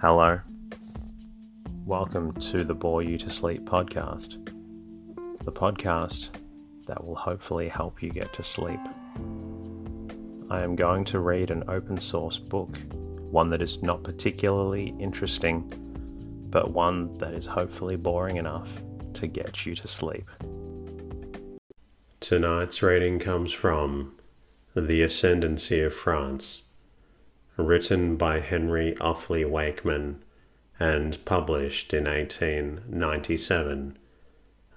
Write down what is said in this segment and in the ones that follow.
Hello. Welcome to the BoreYouToSleep podcast, the podcast that will hopefully help you get to sleep. I am going to read an open source book, one that is not particularly interesting, but one that is hopefully boring enough to get you to sleep. Tonight's reading comes from The Ascendency of France, written by Offley Wakeman and published in 1897.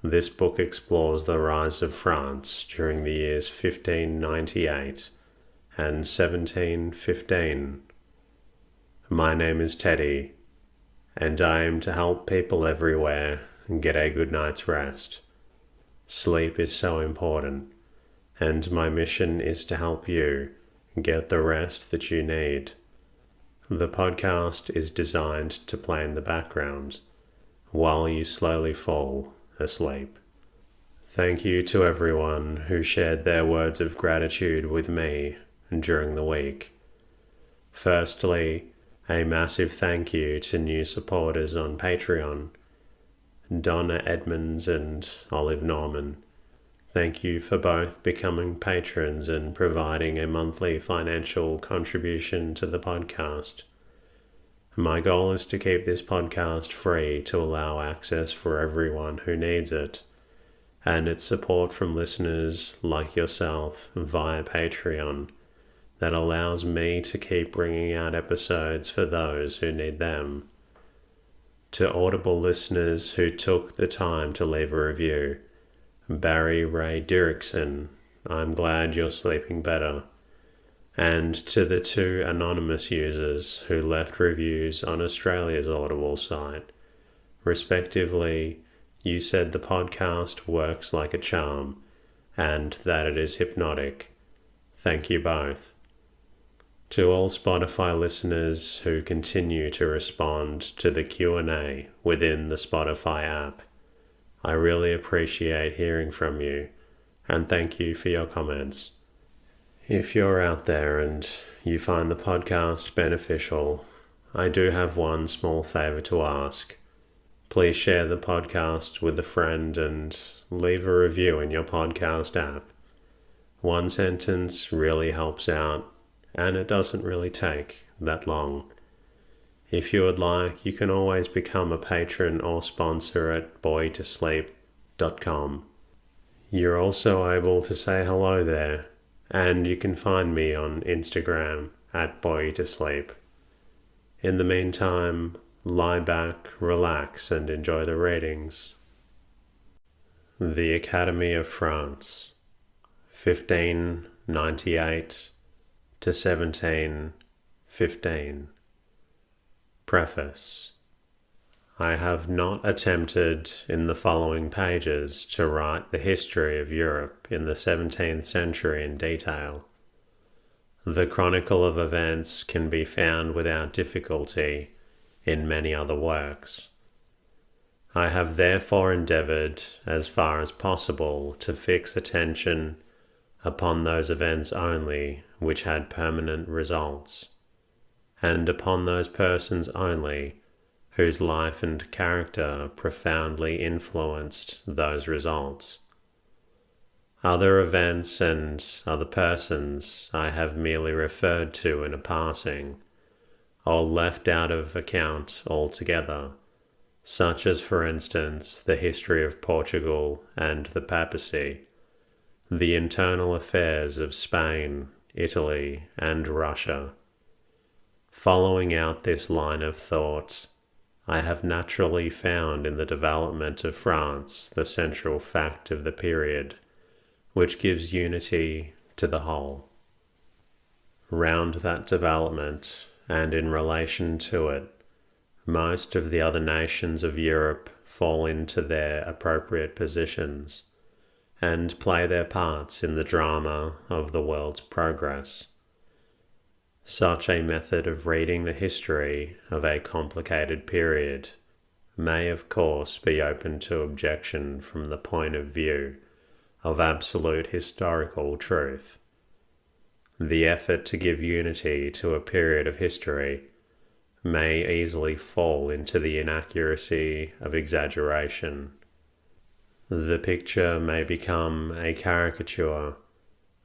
This book explores the rise of France during the years 1598 and 1715. My name is Teddy, and I aim to help people everywhere get a good night's rest. Sleep is so important, and my mission is to help you get the rest that you need. The podcast is designed to play in the background while you slowly fall asleep. Thank you to everyone who shared their words of gratitude with me during the week. Firstly, a massive thank you to new supporters on Patreon, Donna Edmonds and Olive Norman. Thank you for both becoming patrons and providing a monthly financial contribution to the podcast. My goal is to keep this podcast free to allow access for everyone who needs it, and it's support from listeners like yourself via Patreon that allows me to keep bringing out episodes for those who need them. To Audible listeners who took the time to leave a review, Barry Ray Dirksen, I'm glad you're sleeping better. And to the two anonymous users who left reviews on Australia's Audible site, respectively, you said the podcast works like a charm and that it is hypnotic. Thank you both. To all Spotify listeners who continue to respond to the Q&A within the Spotify app, I really appreciate hearing from you, and thank you for your comments. If you're out there and you find the podcast beneficial, I do have one small favor to ask. Please share the podcast with a friend and leave a review in your podcast app. One sentence really helps out, and it doesn't really take that long. If you would like, you can always become a patron or sponsor at BoreYouToSleep.com. You're also able to say hello there, and you can find me on Instagram at BoreYouToSleep. In the meantime, lie back, relax, and enjoy the readings. The Academy of France, 1598 to 1715. Preface. I have not attempted in the following pages to write the history of Europe in the 17th century in detail. The chronicle of events can be found without difficulty in many other works. I have therefore endeavored, as far as possible, to fix attention upon those events only which had permanent results, and upon those persons only whose life and character profoundly influenced those results. Other events and other persons I have merely referred to in a passing, or left out of account altogether, such as, for instance, the history of Portugal and the papacy, the internal affairs of Spain, Italy, and Russia. Following out this line of thought, I have naturally found in the development of France the central fact of the period, which gives unity to the whole. Round that development, and in relation to it, most of the other nations of Europe fall into their appropriate positions, and play their parts in the drama of the world's progress. Such a method of reading the history of a complicated period may of course be open to objection from the point of view of absolute historical truth. The effort to give unity to a period of history may easily fall into the inaccuracy of exaggeration. The picture may become a caricature,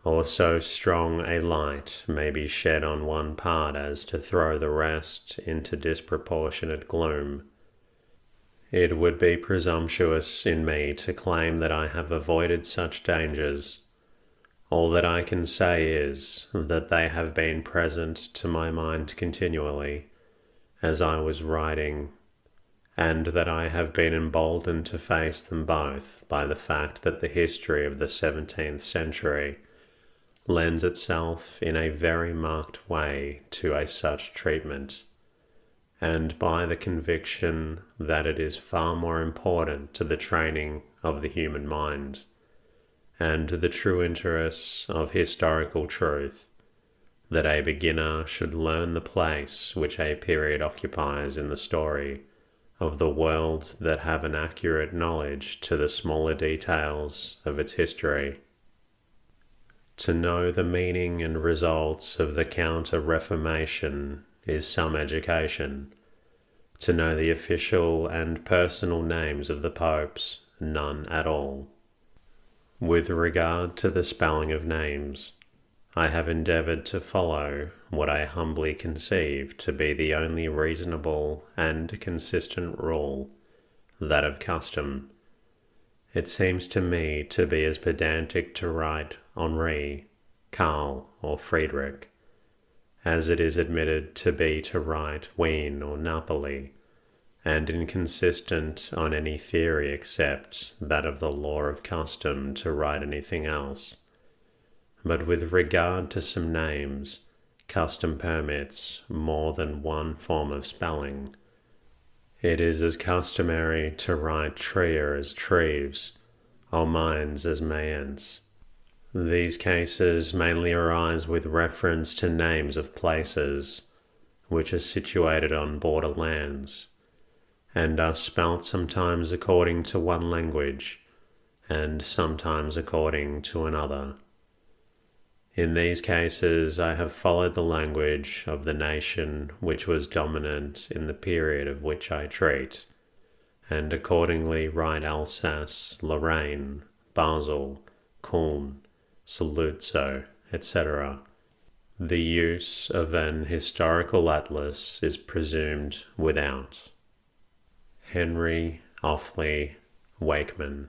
or so strong a light may be shed on one part as to throw the rest into disproportionate gloom. It would be presumptuous in me to claim that I have avoided such dangers. All that I can say is that they have been present to my mind continually as I was writing, and that I have been emboldened to face them both by the fact that the history of the 17th century lends itself in a very marked way to a such treatment, and by the conviction that it is far more important to the training of the human mind and the true interests of historical truth that a beginner should learn the place which a period occupies in the story of the world that have an accurate knowledge to the smaller details of its history. To know the meaning and results of the Counter-Reformation is some education. To know the official and personal names of the popes, none at all. With regard to the spelling of names, I have endeavoured to follow what I humbly conceive to be the only reasonable and consistent rule, that of custom. It seems to me to be as pedantic to write Henri, Karl, or Friedrich, as it is admitted to be to write Wien or Napoli, and inconsistent on any theory except that of the law of custom to write anything else. But with regard to some names, custom permits more than one form of spelling. It is as customary to write Trier as Treves, or Mainz as Mayence. These cases mainly arise with reference to names of places which are situated on borderlands, and are spelt sometimes according to one language, and sometimes according to another. In these cases I have followed the language of the nation which was dominant in the period of which I treat, and accordingly write Alsace, Lorraine, Basel, Kulm, Saluzzo, etc. The use of an historical atlas is presumed without. Henry Offley Wakeman.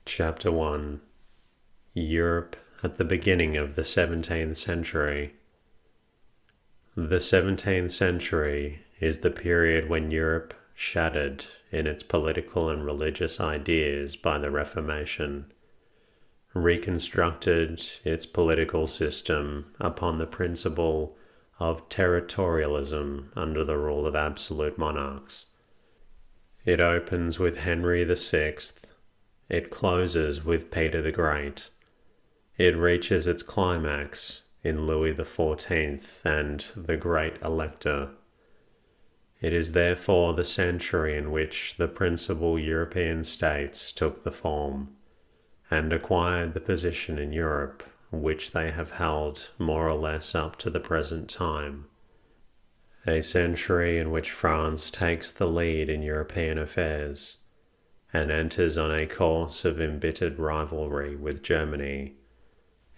Chapter 1. Europe at the beginning of the 17th century. The 17th century is the period when Europe, shattered in its political and religious ideas by the Reformation, reconstructed its political system upon the principle of territorialism under the rule of absolute monarchs. It opens with Henry VI. It closes with Peter the Great. It reaches its climax in Louis XIV and the Great Elector. It is therefore the century in which the principal European states took the form and acquired the position in Europe which they have held more or less up to the present time. A century in which France takes the lead in European affairs and enters on a course of embittered rivalry with Germany,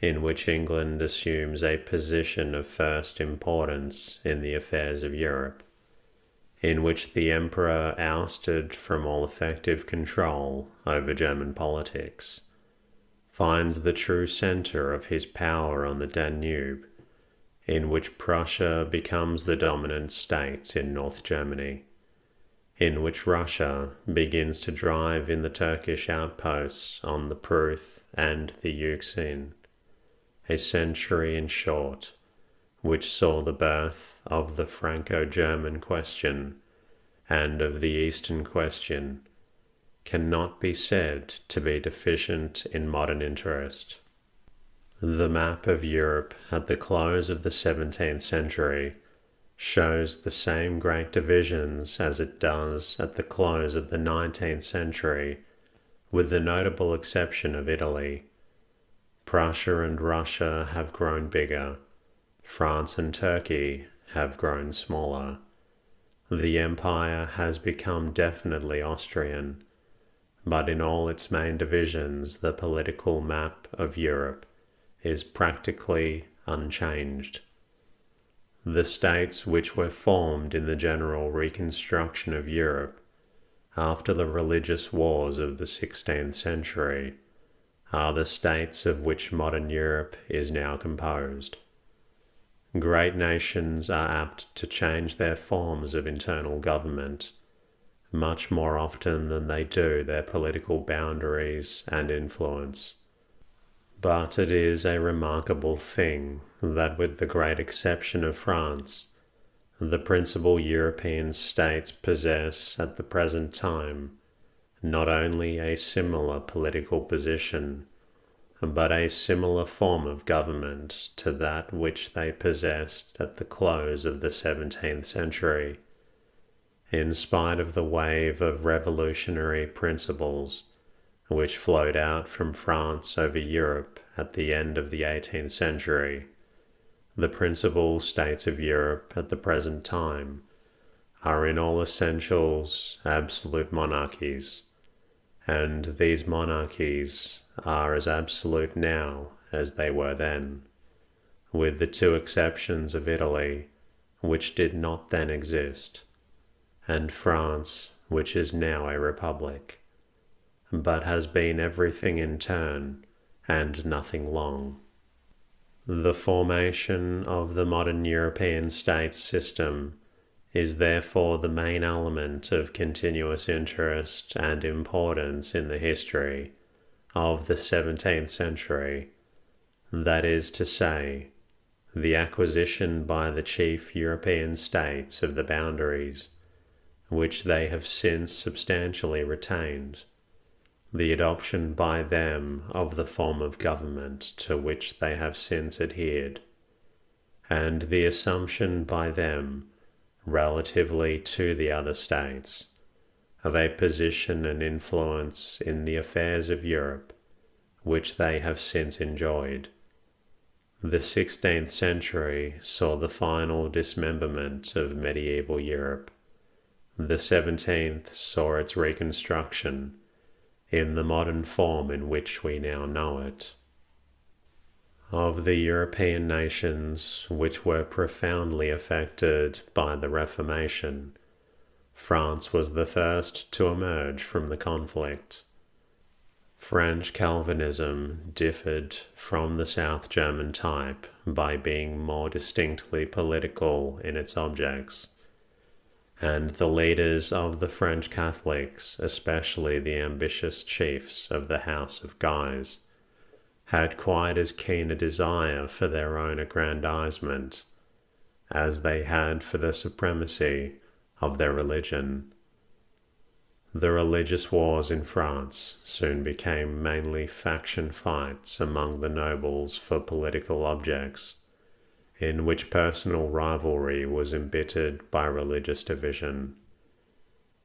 in which England assumes a position of first importance in the affairs of Europe, in which the Emperor, ousted from all effective control over German politics, finds the true centre of his power on the Danube, in which Prussia becomes the dominant state in North Germany, in which Russia begins to drive in the Turkish outposts on the Pruth and the Euxine. A century, in short, which saw the birth of the Franco-German question and of the Eastern question, cannot be said to be deficient in modern interest. The map of Europe at the close of the 17th century shows the same great divisions as it does at the close of the 19th century, with the notable exception of Italy. Prussia and Russia have grown bigger. France and Turkey have grown smaller. The empire has become definitely Austrian, but in all its main divisions the political map of Europe is practically unchanged. The states which were formed in the general reconstruction of Europe after the religious wars of the 16th century are the states of which modern Europe is now composed. Great nations are apt to change their forms of internal government much more often than they do their political boundaries and influence. But it is a remarkable thing that, with the great exception of France, the principal European states possess at the present time not only a similar political position, but a similar form of government to that which they possessed at the close of the 17th century, in spite of the wave of revolutionary principles which flowed out from France over Europe at the end of the 18th century. The principal states of Europe at the present time are in all essentials absolute monarchies, and these monarchies are as absolute now as they were then, with the two exceptions of Italy, which did not then exist, and France, which is now a republic, but has been everything in turn and nothing long. The formation of the modern European states system is therefore the main element of continuous interest and importance in the history of the 17th century, that is to say, the acquisition by the chief European states of the boundaries which they have since substantially retained, the adoption by them of the form of government to which they have since adhered, and the assumption by them, relatively to the other states, of a position and influence in the affairs of Europe which they have since enjoyed. The 16th century saw the final dismemberment of medieval Europe. The 17th saw its reconstruction in the modern form in which we now know it. Of the European nations which were profoundly affected by the Reformation, France was the first to emerge from the conflict. French Calvinism differed from the South German type by being more distinctly political in its objects, and the leaders of the French Catholics, especially the ambitious chiefs of the House of Guise, had quite as keen a desire for their own aggrandizement as they had for the supremacy of their religion. The religious wars in France soon became mainly faction fights among the nobles for political objects, in which personal rivalry was embittered by religious division,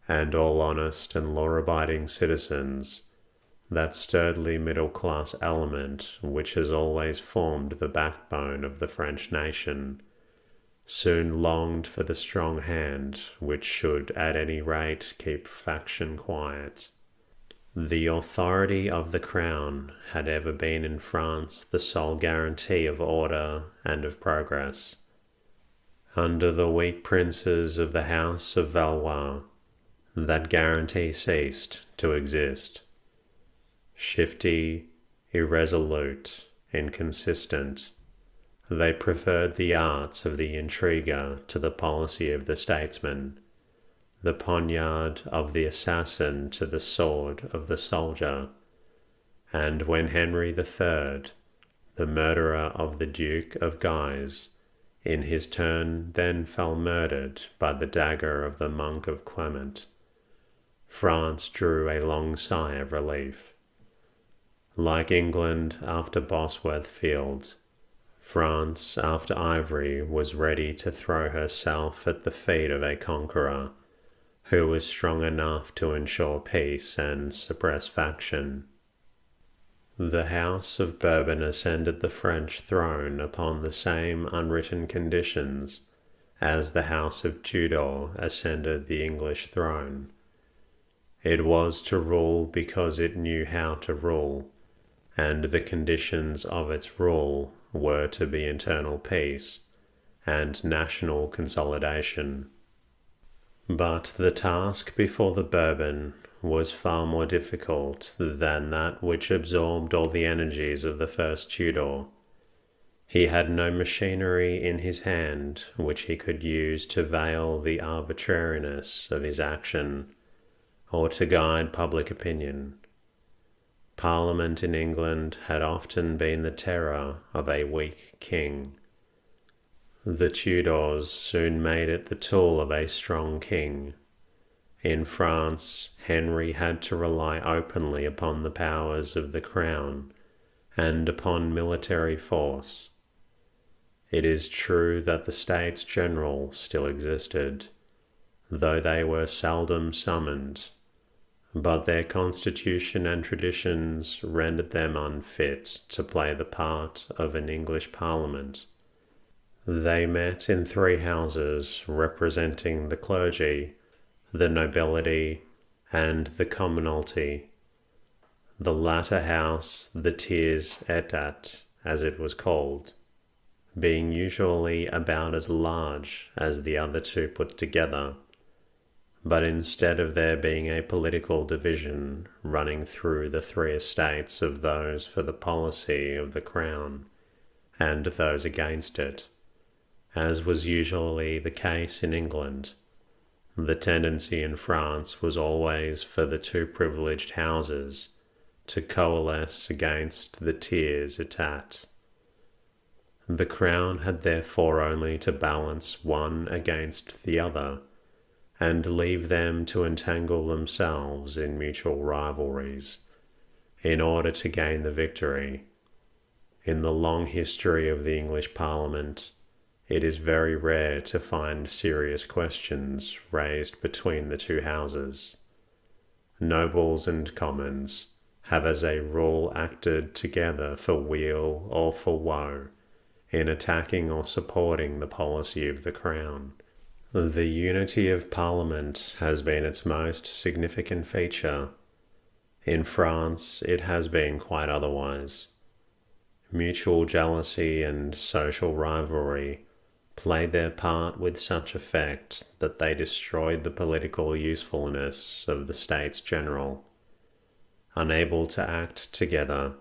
and all honest and law-abiding citizens, that sturdily middle-class element which has always formed the backbone of the French nation, soon longed for the strong hand which should at any rate keep faction quiet. The authority of the crown had ever been in France the sole guarantee of order and of progress. Under the weak princes of the House of Valois, that guarantee ceased to exist. Shifty, irresolute, inconsistent, they preferred the arts of the intriguer to the policy of the statesman, the poniard of the assassin to the sword of the soldier, and when Henry III, the murderer of the Duke of Guise, in his turn then fell murdered by the dagger of the monk of Clement, France drew a long sigh of relief. Like England after Bosworth Fields, France after Ivry was ready to throw herself at the feet of a conqueror who was strong enough to ensure peace and suppress faction. The House of Bourbon ascended the French throne upon the same unwritten conditions as the House of Tudor ascended the English throne. It was to rule because it knew how to rule, and the conditions of its rule were to be internal peace and national consolidation. But the task before the Bourbon was far more difficult than that which absorbed all the energies of the first Tudor. He had no machinery in his hand which he could use to veil the arbitrariness of his action, or to guide public opinion. Parliament in England had often been the terror of a weak king. The Tudors soon made it the tool of a strong king. In France, Henry had to rely openly upon the powers of the crown and upon military force. It is true that the States General still existed, though they were seldom summoned, but their constitution and traditions rendered them unfit to play the part of an English Parliament. They met in 3 houses representing the clergy, the nobility, and the commonalty. The latter house, the tiers état, as it was called, being usually about as large as the other 2 put together, but instead of there being a political division running through the 3 estates of those for the policy of the crown and those against it, as was usually the case in England, the tendency in France was always for the 2 privileged houses to coalesce against the tiers état. The crown had therefore only to balance one against the other, and leave them to entangle themselves in mutual rivalries, in order to gain the victory. In the long history of the English Parliament, it is very rare to find serious questions raised between the 2 houses. Nobles and commons have as a rule acted together for weal or for woe, in attacking or supporting the policy of the crown. The unity of Parliament has been its most significant feature. In France, it has been quite otherwise. Mutual jealousy and social rivalry played their part with such effect that they destroyed the political usefulness of the States General. Unable to act together,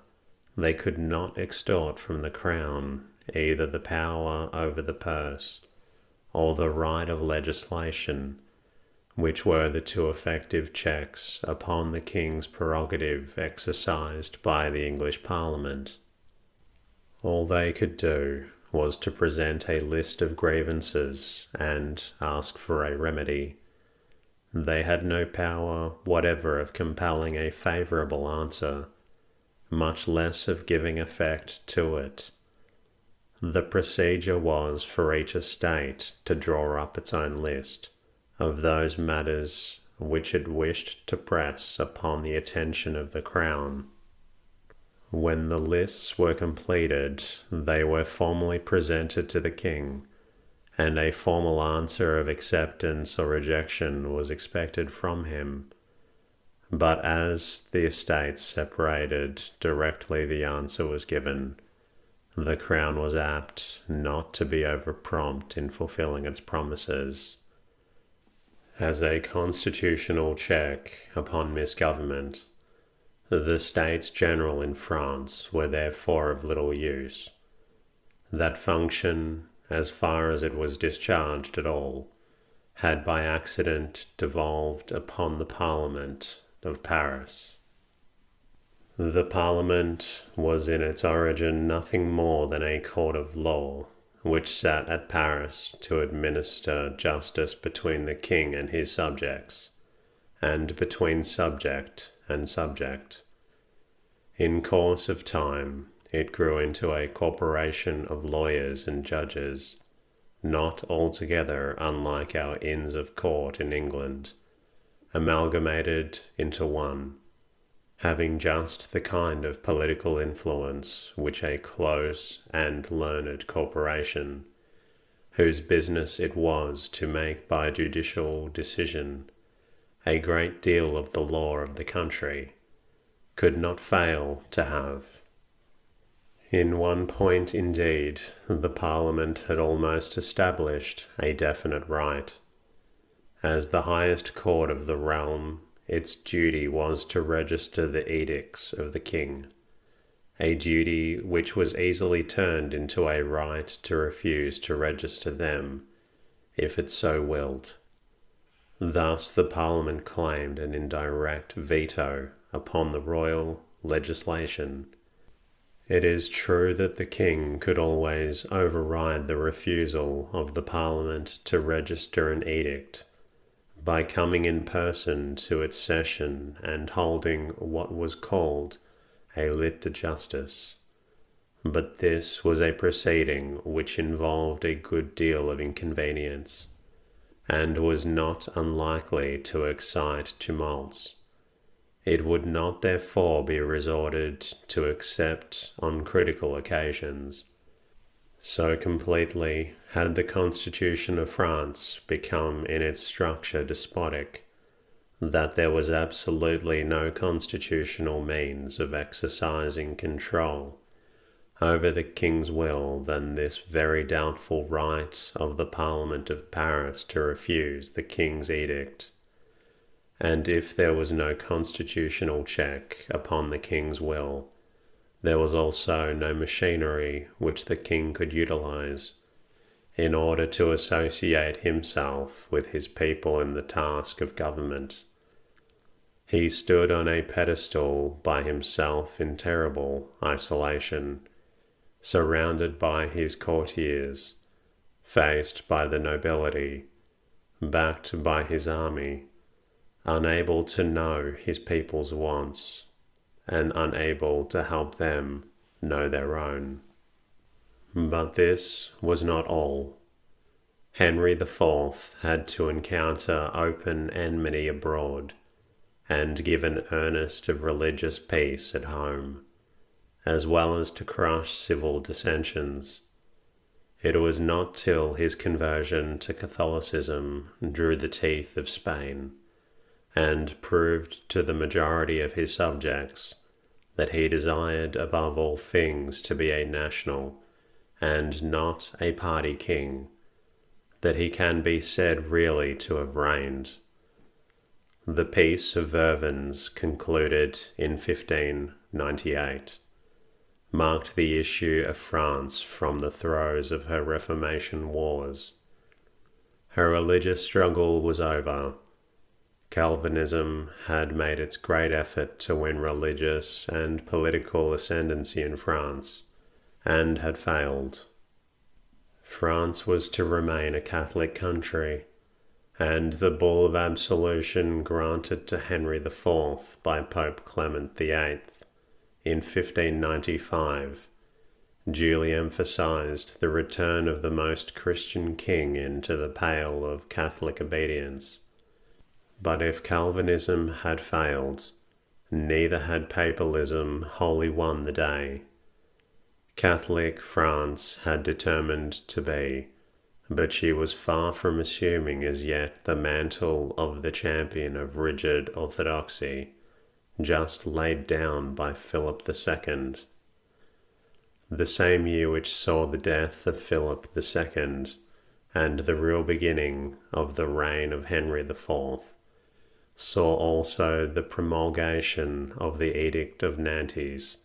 they could not extort from the crown either the power over the purse or the right of legislation, which were the 2 effective checks upon the king's prerogative exercised by the English Parliament. All they could do was to present a list of grievances and ask for a remedy. They had no power whatever of compelling a favourable answer, much less of giving effect to it. The procedure was for each estate to draw up its own list of those matters which it wished to press upon the attention of the crown. When the lists were completed, they were formally presented to the king, and a formal answer of acceptance or rejection was expected from him. But as the estates separated directly the answer was given, the crown was apt not to be over-prompt in fulfilling its promises. As a constitutional check upon misgovernment, the States General in France were therefore of little use. That function, as far as it was discharged at all, had by accident devolved upon the Parliament of Paris. The Parliament was in its origin nothing more than a court of law, which sat at Paris to administer justice between the king and his subjects, and between subject and subject. In course of time, it grew into a corporation of lawyers and judges, not altogether unlike our Inns of Court in England, amalgamated into one, having just the kind of political influence which a close and learned corporation, whose business it was to make by judicial decision a great deal of the law of the country, could not fail to have. In one point, indeed, the Parliament had almost established a definite right. As the highest court of the realm, its duty was to register the edicts of the king, a duty which was easily turned into a right to refuse to register them, if it so willed. Thus the Parliament claimed an indirect veto upon the royal legislation. It is true that the king could always override the refusal of the Parliament to register an edict by coming in person to its session and holding what was called a lit de justice. But this was a proceeding which involved a good deal of inconvenience, and was not unlikely to excite tumults. It would not therefore be resorted to except on critical occasions. So completely had the Constitution of France become in its structure despotic, that there was absolutely no constitutional means of exercising control over the king's will than this very doubtful right of the Parliament of Paris to refuse the king's edict. And if there was no constitutional check upon the king's will, there was also no machinery which the king could utilize in order to associate himself with his people in the task of government. He stood on a pedestal by himself in terrible isolation, surrounded by his courtiers, faced by the nobility, backed by his army, unable to know his people's wants, and unable to help them know their own. But this was not all. Henry IV had to encounter open enmity abroad, and give an earnest of religious peace at home, as well as to crush civil dissensions. It was not till his conversion to Catholicism drew the teeth of Spain, and proved to the majority of his subjects that he desired above all things to be a national and not a party king, that he can be said really to have reigned. The Peace of Vervins, concluded in 1598, marked the issue of France from the throes of her Reformation wars. Her religious struggle was over. Calvinism had made its great effort to win religious and political ascendency in France, and had failed. France was to remain a Catholic country, and the bull of absolution granted to Henry IV by Pope Clement VIII in 1595 duly emphasized the return of the most Christian king into the pale of Catholic obedience. But if Calvinism had failed, neither had Papalism wholly won the day. Catholic France had determined to be, but she was far from assuming as yet the mantle of the champion of rigid orthodoxy, just laid down by Philip II. The same year which saw the death of Philip II, and the real beginning of the reign of Henry IV, saw also the promulgation of the Edict of Nantes.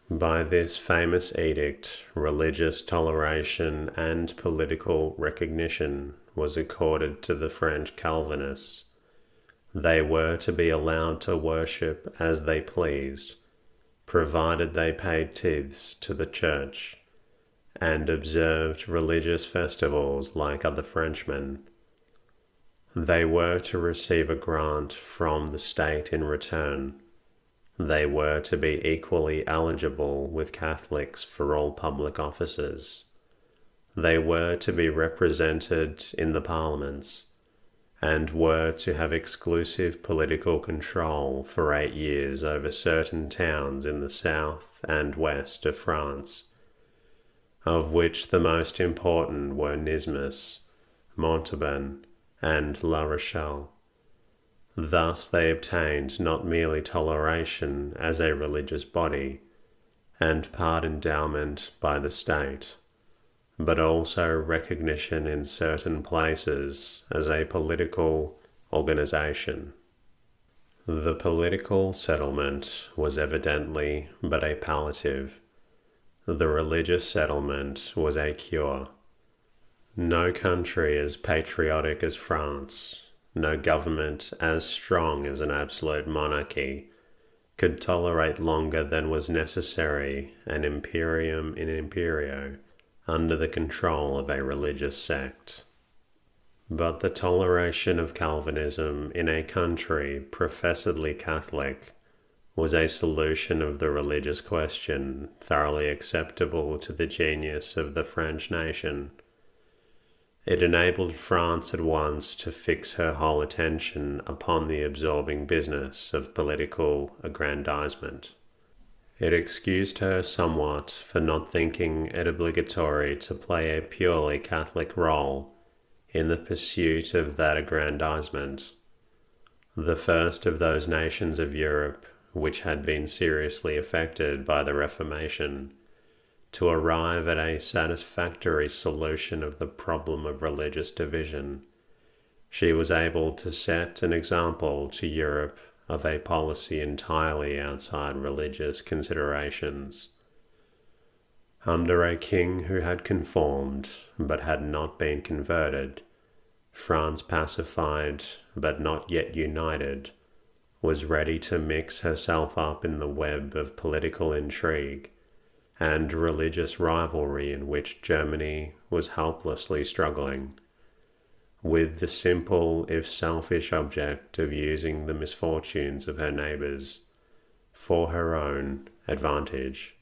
By this famous edict, religious toleration and political recognition was accorded to the French Calvinists. They were to be allowed to worship as they pleased, provided they paid tithes to the church, and observed religious festivals like other Frenchmen. They were to receive a grant from the state in return. They were to be equally eligible with Catholics for all public offices. They were to be represented in the parliaments, and were to have exclusive political control for 8 years over certain towns in the south and west of France. of which the most important were Nismes, Montauban, and La Rochelle. Thus they obtained not merely toleration as a religious body, and part endowment by the state, but also recognition in certain places as a political organization. The political settlement was evidently but a palliative. The religious settlement was a cure. No country as patriotic as France, no government as strong as an absolute monarchy, could tolerate longer than was necessary an imperium in imperio under the control of a religious sect. But the toleration of Calvinism in a country professedly Catholic was a solution of the religious question thoroughly acceptable to the genius of the French nation. It enabled France at once to fix her whole attention upon the absorbing business of political aggrandizement. It excused her somewhat for not thinking it obligatory to play a purely Catholic role in the pursuit of that aggrandizement. The first of those nations of Europe which had been seriously affected by the Reformation, to arrive at a satisfactory solution of the problem of religious division, she was able to set an example to Europe of a policy entirely outside religious considerations. Under a king who had conformed but had not been converted, France, pacified but not yet united, was ready to mix herself up in the web of political intrigue and religious rivalry in which Germany was helplessly struggling, with the simple if selfish object of using the misfortunes of her neighbours for her own advantage.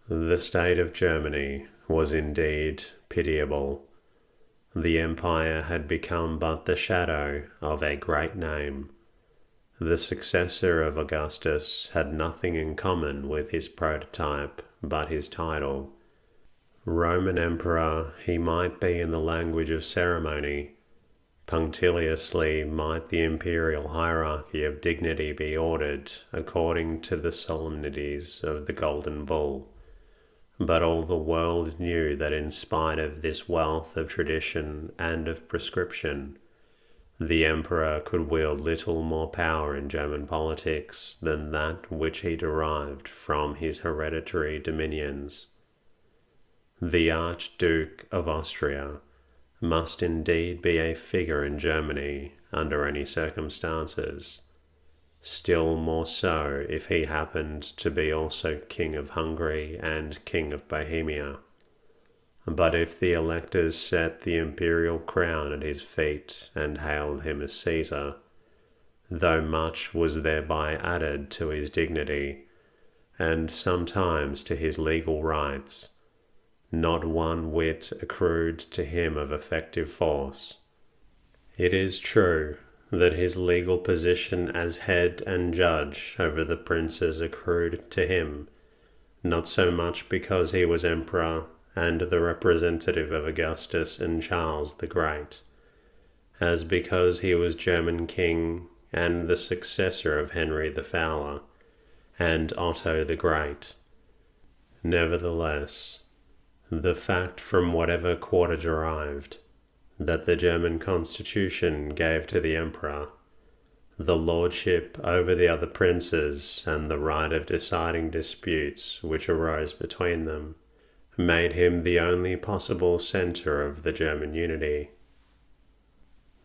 The state of Germany was indeed pitiable. The empire had become but the shadow of a great name. The successor of Augustus had nothing in common with his prototype but his title. Roman emperor he might be in the language of ceremony. Punctiliously might the imperial hierarchy of dignity be ordered according to the solemnities of the Golden Bull. But all the world knew that in spite of this wealth of tradition and of prescription, the emperor could wield little more power in German politics than that which he derived from his hereditary dominions. The Archduke of Austria must indeed be a figure in Germany under any circumstances, still more so if he happened to be also King of Hungary and King of Bohemia. But if the electors set the imperial crown at his feet and hailed him as Caesar, though much was thereby added to his dignity, and sometimes to his legal rights, not one whit accrued to him of effective force. It is true that his legal position as head and judge over the princes accrued to him, not so much because he was emperor and the representative of Augustus and Charles the Great, as because he was German king and the successor of Henry the Fowler and Otto the Great. Nevertheless, the fact from whatever quarter derived, that the German constitution gave to the emperor the lordship over the other princes and the right of deciding disputes which arose between them, made him the only possible centre of the German unity.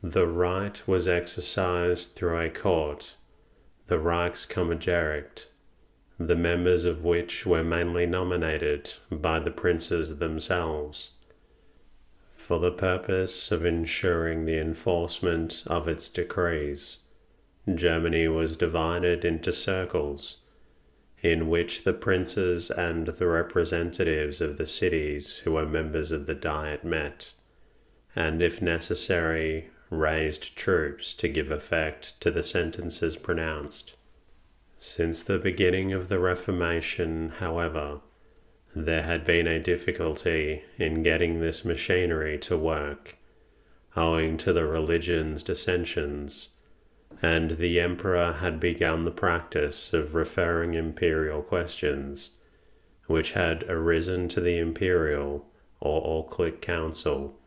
The right was exercised through a court, the Reichskammergericht, the members of which were mainly nominated by the princes themselves, for the purpose of ensuring the enforcement of its decrees. Germany was divided into circles, in which the princes and the representatives of the cities who were members of the Diet met, and if necessary raised troops to give effect to the sentences pronounced. Since the beginning of the Reformation, however, There had been a difficulty in getting this machinery to work, owing to the religion's dissensions, and the emperor had begun the practice of referring imperial questions, which had arisen to the imperial or Aulic council,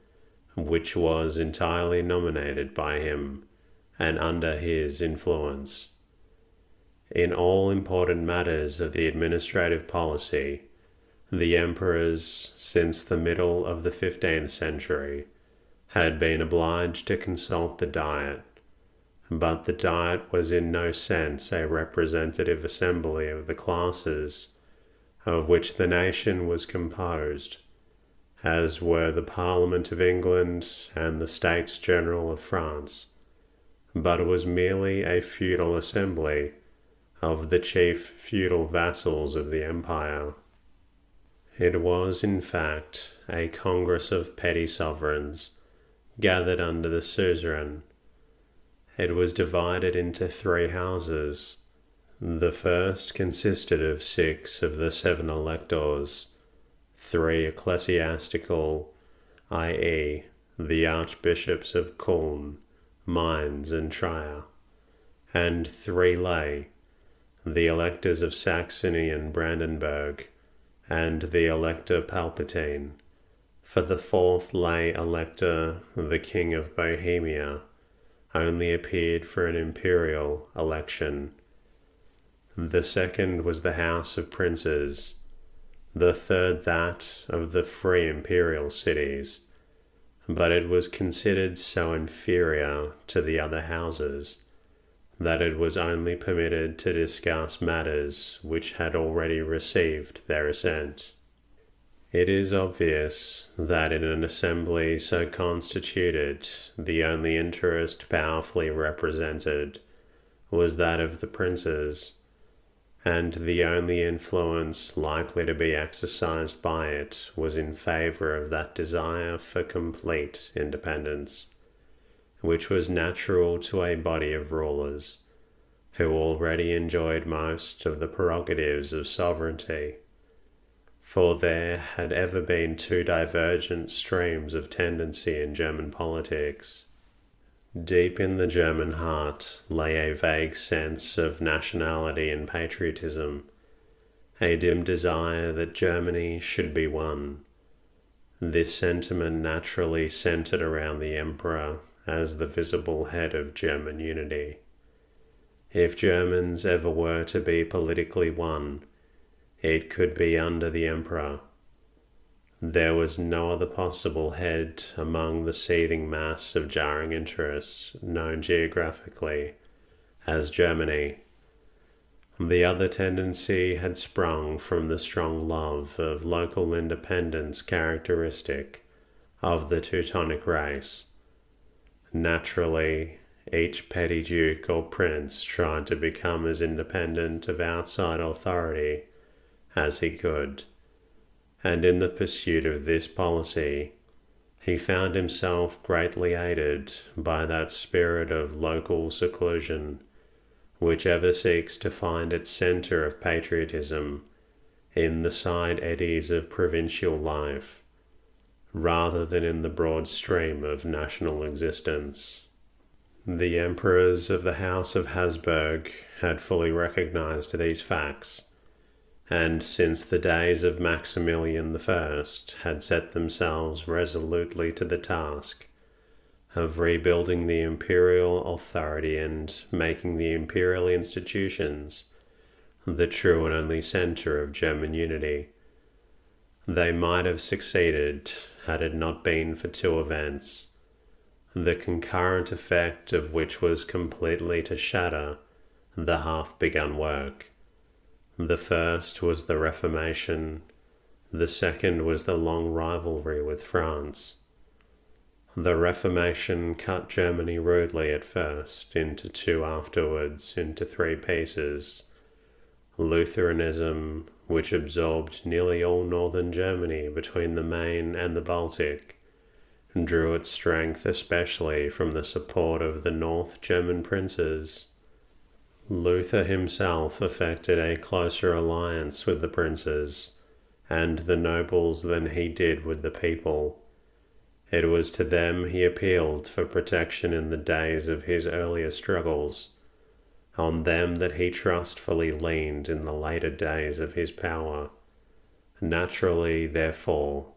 which was entirely nominated by him and under his influence. In all important matters of the administrative policy, the emperors, since the middle of the 15th century, had been obliged to consult the Diet, but the Diet was in no sense a representative assembly of the classes of which the nation was composed, as were the Parliament of England and the States General of France, but was merely a feudal assembly of the chief feudal vassals of the empire. It was, in fact, a congress of petty sovereigns gathered under the suzerain. It was divided into 3 houses. The first consisted of 6 of the 7 electors, 3 ecclesiastical, i.e., the archbishops of Culm, Mainz, and Trier, and 3 lay, the electors of Saxony and Brandenburg, and the Elector Palpatine. For the 4th lay elector, the King of Bohemia, only appeared for an imperial election. The 2nd was the House of Princes, the 3rd that of the free imperial cities, but it was considered so inferior to the other houses that it was only permitted to discuss matters which had already received their assent. It is obvious that in an assembly so constituted, the only interest powerfully represented was that of the princes, and the only influence likely to be exercised by it was in favour of that desire for complete independence, which was natural to a body of rulers who already enjoyed most of the prerogatives of sovereignty. For there had ever been 2 divergent streams of tendency in German politics. Deep in the German heart lay a vague sense of nationality and patriotism, a dim desire that Germany should be one. This sentiment naturally centered around the emperor as the visible head of German unity. If Germans ever were to be politically one, it could be under the emperor. There was no other possible head among the seething mass of jarring interests known geographically as Germany. The other tendency had sprung from the strong love of local independence characteristic of the Teutonic race. Naturally, each petty duke or prince tried to become as independent of outside authority as he could, and in the pursuit of this policy, he found himself greatly aided by that spirit of local seclusion which ever seeks to find its centre of patriotism in the side eddies of provincial life, rather than in the broad stream of national existence. The emperors of the House of Habsburg had fully recognized these facts, and since the days of Maximilian I had set themselves resolutely to the task of rebuilding the imperial authority and making the imperial institutions the true and only centre of German unity. They might have succeeded had it not been for 2 events, the concurrent effect of which was completely to shatter the half-begun work. The first was the Reformation, the second was the long rivalry with France. The Reformation cut Germany rudely at first into 2, afterwards into 3 pieces. Lutheranism, which absorbed nearly all northern Germany between the Main and the Baltic, drew its strength especially from the support of the North German princes. Luther himself effected a closer alliance with the princes, and the nobles than he did with the people. It was to them he appealed for protection in the days of his earlier struggles, on them that he trustfully leaned in the later days of his power. Naturally, therefore,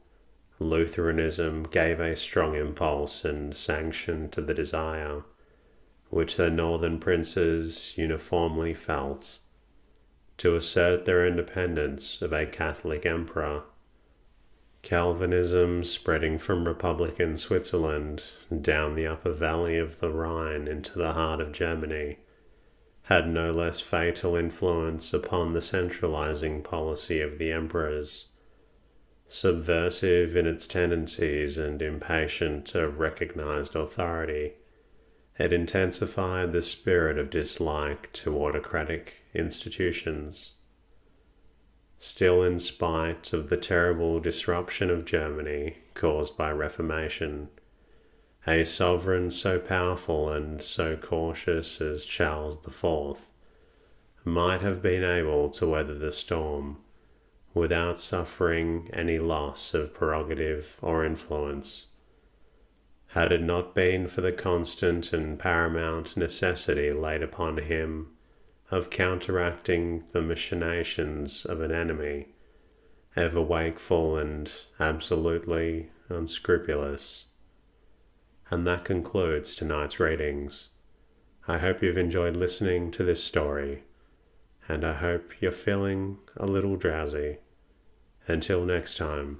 Lutheranism gave a strong impulse and sanction to the desire, which the northern princes uniformly felt, to assert their independence of a Catholic emperor. Calvinism, spreading from Republican Switzerland down the upper valley of the Rhine into the heart of Germany, had no less fatal influence upon the centralizing policy of the emperors. Subversive in its tendencies and impatient of recognized authority, it intensified the spirit of dislike to autocratic institutions. Still, in spite of the terrible disruption of Germany caused by Reformation, a sovereign so powerful and so cautious as Charles IV might have been able to weather the storm without suffering any loss of prerogative or influence, had it not been for the constant and paramount necessity laid upon him of counteracting the machinations of an enemy, ever wakeful and absolutely unscrupulous. And that concludes tonight's readings. I hope you've enjoyed listening to this story, and I hope you're feeling a little drowsy. Until next time,